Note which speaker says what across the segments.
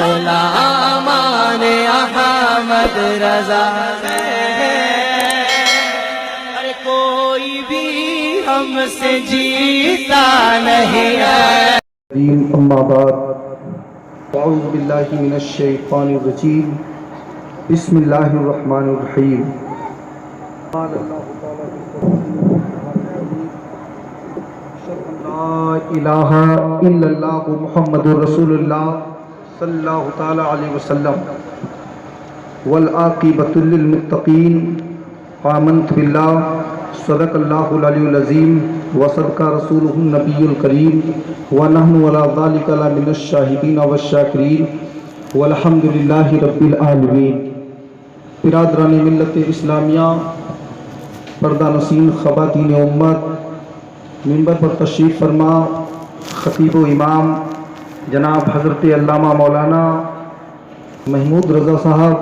Speaker 1: غلامان احمد رضا ہے، کوئی بھی ہم سے جیتا نہیں ہے۔
Speaker 2: اما بعد، اعوذ باللہ من الشیطان الرجیم، بسم اللہ الرحمن الرحیم۔ قال اللہ تعالی لا الہ الا اللہ محمد رسول اللہ صلی اللہ تعالی علیہ وسلم، والعاقبۃ للمتقین، آمنت باللہ، صدق اللہ العلی العظیم، وصدق رسولہ النبی الکریم، ونحن علی ذلک لمن الشاہدین والشاکرین، والحمد للہ رب العالمین۔ برادران ملت اسلامیہ، پردہ نشین خواتین امت، منبر پر تشریف فرما خطیب و امام جناب حضرت علامہ مولانا محمود رضا صاحب،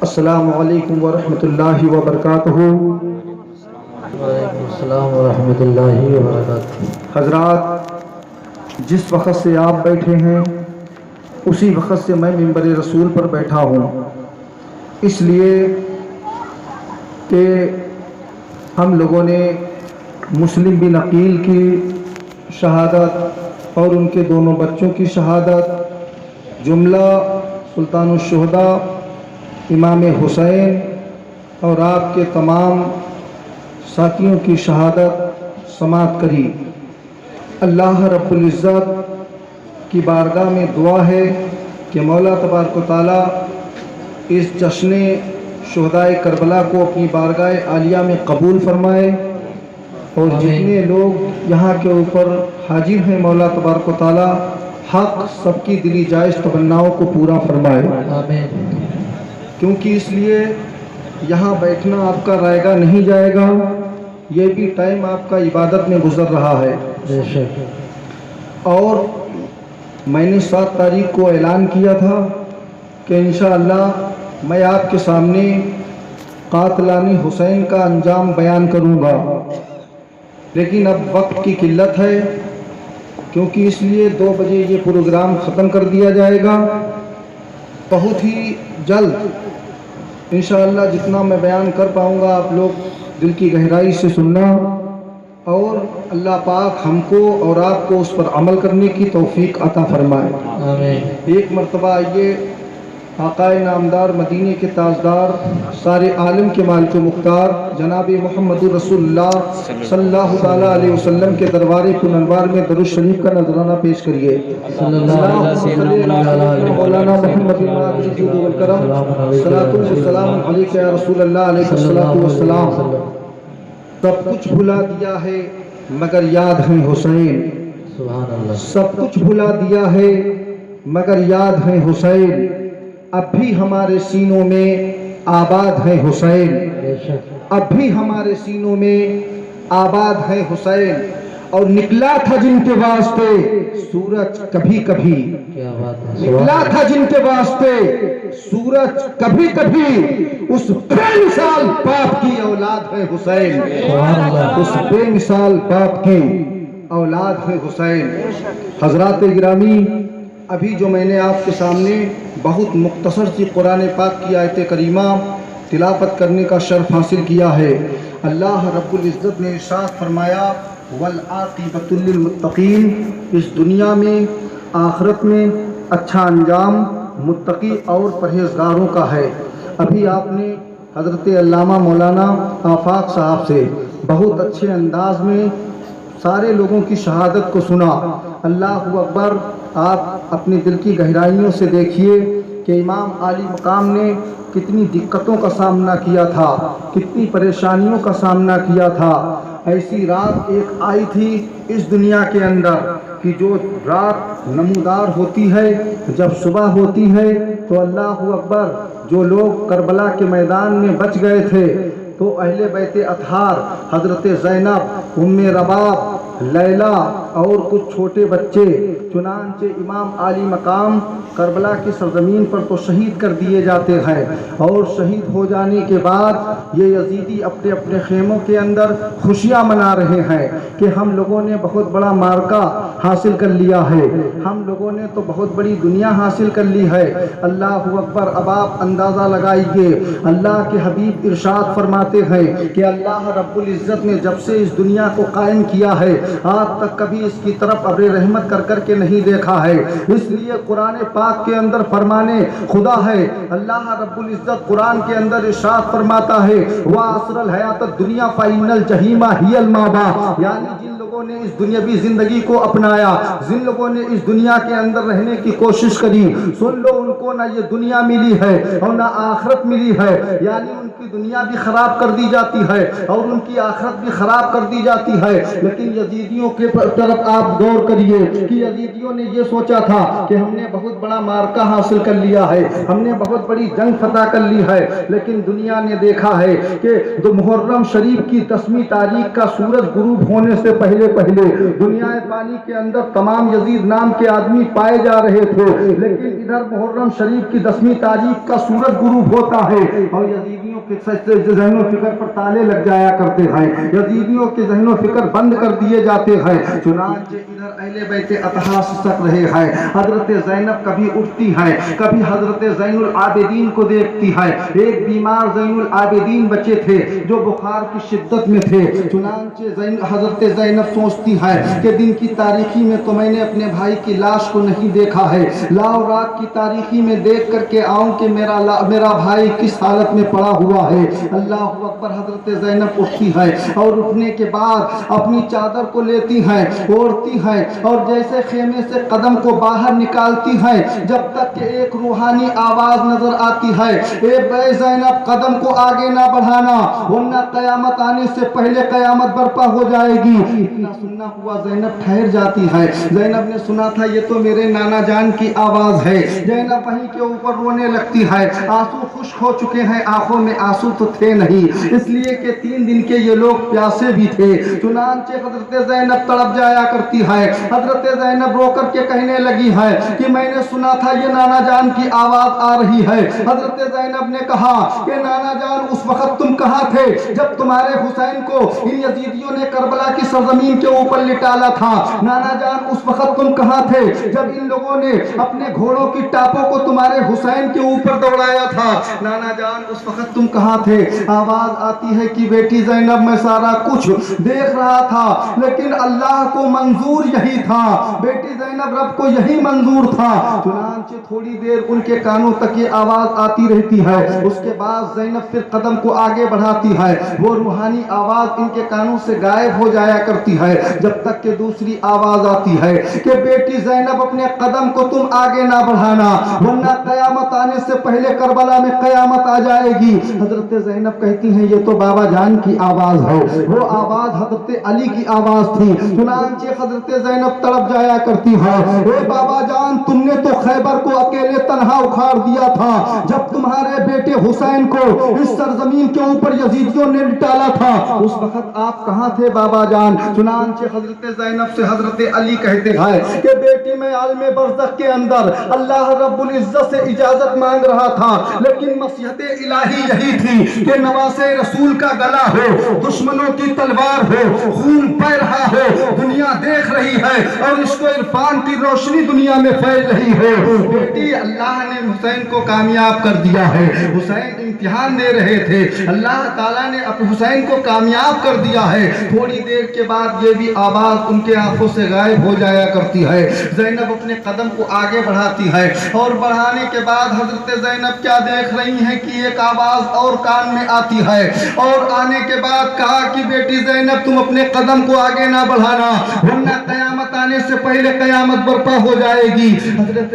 Speaker 2: السلام علیکم ورحمۃ اللہ وبرکاتہ۔
Speaker 3: وعلیکم السلام ورحمۃ اللہ وبرکاتہ۔
Speaker 2: حضرات، جس وقت سے آپ بیٹھے ہیں اسی وقت سے میں منبر رسول پر بیٹھا ہوں، اس لیے کہ ہم لوگوں نے مسلم بن عقیل کی شہادت اور ان کے دونوں بچوں کی شہادت، جملہ سلطان الشہداء امام حسین اور آپ کے تمام ساتھیوں کی شہادت سماعت کری۔ اللہ رب العزت کی بارگاہ میں دعا ہے کہ مولا تبارک و تعالی اس جشن شہدائے کربلا کو اپنی بارگاہ عالیہ میں قبول فرمائے، اور جتنے لوگ یہاں کے اوپر حاضر ہیں مولا تبارک و تعالی حق سب کی دلی جائز تمناؤں کو پورا فرمائے،
Speaker 3: آمین۔
Speaker 2: کیونکہ اس لیے یہاں بیٹھنا آپ کا رائے گا نہیں جائے گا، یہ بھی ٹائم آپ کا عبادت میں گزر رہا ہے۔
Speaker 3: بے شک۔
Speaker 2: اور میں نے 7 تاریخ کو اعلان کیا تھا کہ انشاءاللہ میں آپ کے سامنے قاتلان حسین کا انجام بیان کروں گا، لیکن اب وقت کی قلت ہے، کیونکہ اس لیے 2 بجے یہ پروگرام ختم کر دیا جائے گا۔ بہت ہی جلد انشاءاللہ جتنا میں بیان کر پاؤں گا آپ لوگ دل کی گہرائی سے سننا، اور اللہ پاک ہم کو اور آپ کو اس پر عمل کرنے کی توفیق عطا فرمائے،
Speaker 3: آمین۔
Speaker 2: ایک مرتبہ آئیے آقا نامدار مدینے کے تاجدار سارے عالم کے مالک و مختار جناب محمد رسول اللہ صلی اللہ تعالیٰ علیہ وسلم کے دربار کنوار میں درود شریف کا نذرانہ پیش کریے۔
Speaker 3: صلی اللہ علیہ وسلم۔
Speaker 2: مولانا محمد والکرم، صلاۃ والسلام علیک یا رسول اللہ، علیہ الصلاۃ والسلام۔ سب کچھ بھلا دیا ہے مگر یاد ہے حسین،
Speaker 3: سبحان اللہ۔
Speaker 2: سب کچھ بھلا دیا ہے مگر یاد ہے حسین، اب بھی ہمارے سینوں میں آباد ہے حسین،
Speaker 3: بے شک۔
Speaker 2: اب بھی ہمارے سینوں میں آباد ہے حسین، اور نکلا تھا جن کے واسطے سورج کبھی کبھی،
Speaker 3: کیا بات ہے۔
Speaker 2: نکلا تھا جن کے واسطے سورج کبھی کبھی، اس بے مثال باپ کی اولاد ہے حسین،
Speaker 3: سبحان اللہ۔
Speaker 2: اس بے مثال باپ کی اولاد ہے حسین۔ حضرات گرامی، ابھی جو میں نے آپ کے سامنے بہت مختصر سی قرآن پاک کی آیت کریمہ تلاوت کرنے کا شرف حاصل کیا ہے، اللہ رب العزت نے ارشاد فرمایا والعاقبۃ للمتقین، اس دنیا میں آخرت میں اچھا انجام متقی اور پرہیزگاروں کا ہے۔ ابھی آپ نے حضرت علامہ مولانا آفاق صاحب سے بہت اچھے انداز میں سارے لوگوں کی شہادت کو سنا۔ اللہ اکبر۔ آپ اپنی دل کی گہرائیوں سے دیکھیے کہ امام عالی مقام نے کتنی دقتوں کا سامنا کیا تھا، کتنی پریشانیوں کا سامنا کیا تھا۔ ایسی رات ایک آئی تھی اس دنیا کے اندر کہ جو رات نمودار ہوتی ہے، جب صبح ہوتی ہے تو اللہ اکبر، جو لوگ کربلا کے میدان میں بچ گئے تھے تو اہل بیت اطہار حضرت زینب، ام رباب، لیلا اور کچھ چھوٹے بچے چنانچہ امام عالی مقام کربلا کی سرزمین پر تو شہید کر دیے جاتے ہیں، اور شہید ہو جانے کے بعد یہ یزیدی اپنے اپنے خیموں کے اندر خوشیاں منا رہے ہیں کہ ہم لوگوں نے بہت بڑا مارکا حاصل کر لیا ہے، ہم لوگوں نے تو بہت بڑی دنیا حاصل کر لی ہے۔ اللہ اکبر! اب آپ اندازہ لگائیے، اللہ کے حبیب ارشاد فرماتے ہیں کہ اللہ رب العزت نے جب سے اس دنیا کو قائم کیا ہے آج تک کبھی اس کی طرف ابر رحمت کر کے نہیں دیکھا ہے۔ اس لیے قرآن پاک کے اندر فرمانے خدا ہے، اللہ رب العزت قرآن کے اندر ارشاد فرماتا ہے وَأَسْرَ الْحَيَاةَ الدُّنْيَا فَإِنَّ الْجَحِيمَ هِيَ الْمَأْوَىٰ، یعنی جن لوگوں نے اس دنیاوی زندگی کو اپنایا، جن لوگوں نے اس دنیا کے اندر رہنے کی کوشش کری، سن لو ان کو نہ یہ دنیا ملی ہے اور نہ آخرت ملی ہے، یعنی ان کی دنیا بھی خراب کر دی جاتی ہے اور ان کی آخرت بھی خراب کر دی جاتی ہے۔ لیکن یزیدیوں کے طرف آپ غور کریے کہ یزیدیوں نے یہ سوچا تھا کہ ہم نے بہت بڑا مارکا حاصل کر لیا ہے، ہم نے بہت بڑی جنگ فتح کر لی ہے، لیکن دنیا نے دیکھا ہے کہ محرم شریف کی 10ویں تاریخ کا سورج غروب ہونے سے پہلے دنیا پانی کے اندر تمام یزید نام کے آدمی پائے جا رہے تھے، لیکن ادھر محرم شریف کی 10ویں تاریخ کا سورج غروب ہوتا ہے اور یزیدیوں کے ذہن و فکر پر تالے لگ جایا کرتے ہیں، یزیدیوں کے ذہن و فکر بند کر دیے جاتے ہیں۔ چنانچہ ادھر اہل بیت اطہار سسک رہے ہیں، حضرت زینب کبھی اٹھتی ہے، کبھی حضرت زین العابدین کو دیکھتی ہے۔ ایک بیمار زین العابدین بچے تھے جو بخار کی شدت میں تھے، چنانچہ حضرت زینب سوچتی ہے کہ دن کی تاریخی میں تو میں نے اپنے بھائی کی لاش کو نہیں دیکھا ہے، لاؤ رات کی تاریخی میں دیکھ کر کے آؤں کہ میرا بھائی کس حالت میں پڑا ہوا ہے۔ اللہ اکبر! حضرت زینب اٹھتی ہے اور اٹھنے کے بعد اپنی چادر کو لیتی ہیں، اوڑھتی ہیں اور جیسے خیمے سے قدم کو باہر نکالتی ہیں جب تک کہ ایک روحانی آواز نظر آتی ہے، اے زینب قدم کو آگے نہ بڑھانا ورنہ قیامت آنے سے پہلے قیامت برپا ہو جائے گی۔ اتنا سننا ہوا زینب ٹھہر جاتی ہے۔ زینب نے سنا تھا یہ تو میرے نانا جان کی آواز ہے، زینب وہیں کے اوپر رونے لگتی ہے، آنسو خشک ہو چکے ہیں، آنکھوں میں آنسو تو تھے نہیں، اس لیے کہ 3 دن کے یہ لوگ پیاسے بھی تھے۔ چنانچہ حضرت زینب تڑپ جایا کرتی ہے، حضرت زینب رو کر کے کہنے لگی ہے کہ میں نے سنا تھا یہ نانا جان کی آواز آ رہی ہے۔ حضرت زینب نے کہا کہ نانا جان اس وقت تم کہاں تھے جب تمہارے حسین کو ان یزیدیوں نے کربلا کی سرزمین کے اوپر لٹالا تھا؟ نانا جان اس وقت تم کہاں تھے جب ان لوگوں نے اپنے گھوڑوں کی ٹاپوں کو تمہارے حسین کے اوپر دوڑایا تھا؟ نانا جان اس وقت تم کہاں تھے؟ آواز آتی ہے کہ بیٹی زینب میں سارا کچھ دیکھ رہا تھا لیکن اللہ کو منظور یہی تھا، بیٹی زینب رب کو یہی منظور تھا۔ چنانچہ تھوڑی دیر ان کے کانوں تک یہ آواز آتی رہتی ہے، اس کے بعد زینب پھر قدم کو آگے بڑھاتی ہے، وہ روحانی آواز ان کے کانوں سے غائب ہو جایا کرتی ہے جب تک کہ دوسری آواز آتی ہے کہ بیٹی زینب اپنے قدم کو تم آگے نہ بڑھانا ورنہ قیامت آنے سے پہلے کربلا میں قیامت آ جائے گی۔ حضرت زینب کہتی ہیں یہ تو بابا جان کی آواز ہے، وہ آواز حضرت علی کی آواز تھی۔ چنانچہ حضرت زینب تڑپ جایا کرتی ہے، اے بابا جان تم نے تو خیبر کو اکیلے تنہا اکھاڑ دیا تھا جب تمہارے بیٹے حسین کو اس سرزمین کے اوپر یزیدیوں نے لٹالا تھا، اس وقت آپ کہاں تھے بابا جان؟ چنانچہ حضرت زینب سے حضرت علی کہتے ہیں کہ بیٹی میں عالم برزخ کے اندر اللہ رب العزت سے اجازت مانگ رہا تھا، لیکن مصلحت الہی یہی تھی کہ نواسے رسول کا گلا ہو، دشمنوں کی تلوار ہو، خون بہ رہا ہو، دنیا دیکھ رہی ہے اور عشق و عرفان کی روشنی دنیا میں پھیل رہی ہے۔ بیٹی اللہ نے حسین کو کامیاب کر دیا ہے، حسین امتحان دے رہے تھے، اللہ تعالیٰ نے اپنے حسین کو کامیاب کر دیا ہے۔ تھوڑی دیر کے بعد یہ بھی آواز ان کے آنکھوں سے غائب ہو جایا کرتی ہے۔ زینب اپنے قدم کو آگے بڑھاتی ہے اور بڑھانے کے بعد حضرت زینب کیا دیکھ رہی ہیں کہ ایک آواز اور کان میں آتی ہے اور آنے کے بعد کہا کہ بیٹی زینب تم اپنے قدم کو آگے نہ بڑھانا ورنہ قیامت آنے سے پہلے قیامت برپا ہو جائے گی۔ حضرت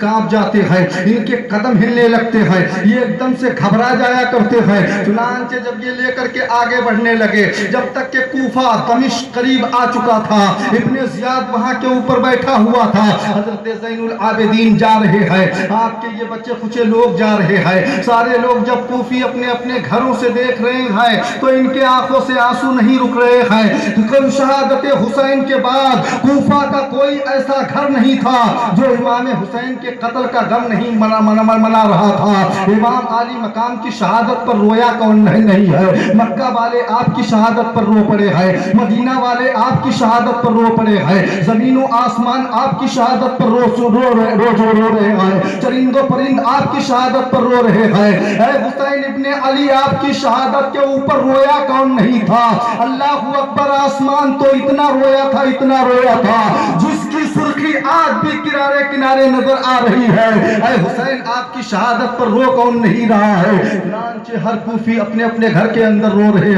Speaker 2: کانپ جاتے ہیں، ان کے قدم ہلنے لگتے ہیں، یہ ایک دم سے گھبرا جایا کرتے ہیں۔ چنانچہ جب یہ لے کر کے آگے بڑھنے لگے، جب تک کہ کوفہ دمشق قریب آ چکا تھا، ابن زیاد وہاں کے اوپر بیٹھا ہوا تھا، حضرت زین العابدین جا رہے ہیں، آپ کے یہ بچے کچھ لوگ جا رہے ہیں۔ سارے لوگ جب کوفی اپنے اپنے گھروں سے دیکھ رہے ہیں تو ان کے آنکھوں سے آنسو نہیں رک رہے ہیں۔ شہادت حسین کے بعد کوفہ کا کوئی ایسا گھر نہیں تھا جو امام حسین کے قتل کا غم نہیں منا رہا تھا۔ امام عالی مقام کی شہادت پر رویا کون نہیں ہے؟ مکہ والے آپ کی شہادت پر رو پڑے ہیں، مدینہ والے آپ کی شہادت پر رو پڑے ہیں، زمین و آسمان آپ کی شہادت پر رو رہے ہیں، چرند و پرند آپ کی شہادت پر رو رہے ہیں۔ اے حسین ابن علی، آپ کی شہادت کے اوپر رویا کون نہیں تھا؟ اللہ اکبر، آسمان تو اتنا رویا تھا جس کی سرخی آج بھی کنارے کنارے نظر آ رہی ہے۔ اے حسین، آپ کی شہادت پر رو کون نہیں رہا ہے؟ چنانچہ ہر کوفی اپنے اپنے گھر کے اندر رو رہے ہیں۔